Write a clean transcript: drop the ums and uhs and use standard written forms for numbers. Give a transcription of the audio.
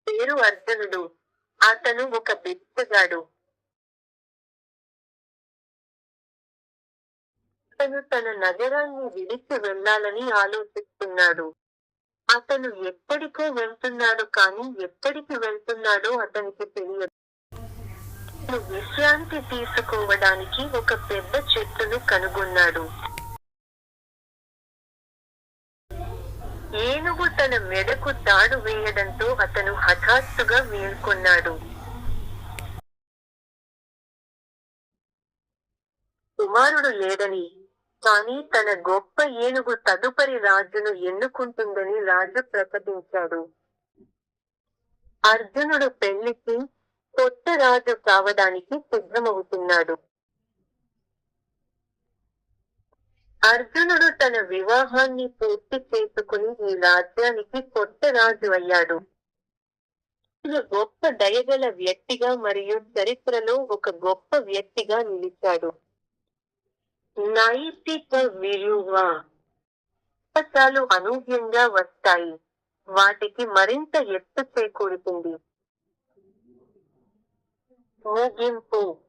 పేరు అర్జునుడు. అతను ఒక బిచ్చగాడు. అతను తన నగరాన్ని విడిచి వెళ్ళాలని ఆలోచిస్తున్నాడు. అతను ఎక్కడికో వెళ్తున్నాడు కానీ ఎక్కడికి వెళ్తున్నాడో అతనికి తెలియదు. అతను విశ్రాంతి తీసుకోవడానికి ఒక పెద్ద చెట్టును కనుగొన్నాడు. ఏనుగు తన మెడకు తాడు వేయడంతో అతను హఠాత్తుగా మేల్కొన్నాడు. కుమారుడు లేడని, కానీ తన గొప్ప ఏనుగు తదుపరి రాజును ఎన్నుకుంటుందని రాజు ప్రకటించాడు. అర్జునుడు పెళ్లికి, కొత్త రాజు కావడానికి సిద్ధమవుతున్నాడు. అర్జునుడు తన వివాహాన్ని పూర్తి చేసుకుని ఈ రాజ్యానికి కొత్త రాజు అయ్యాడు. అతను గొప్ప దయగల వ్యక్తిగా మరియు చరిత్రలో ఒక గొప్ప వ్యక్తిగా నిలిచాడు. నైతిక విలువ. అవకాశాలు అనూహ్యంగా వస్తాయి. వాటికి మరింత ఎత్తు చేకూరుతుంది. ముగింపు.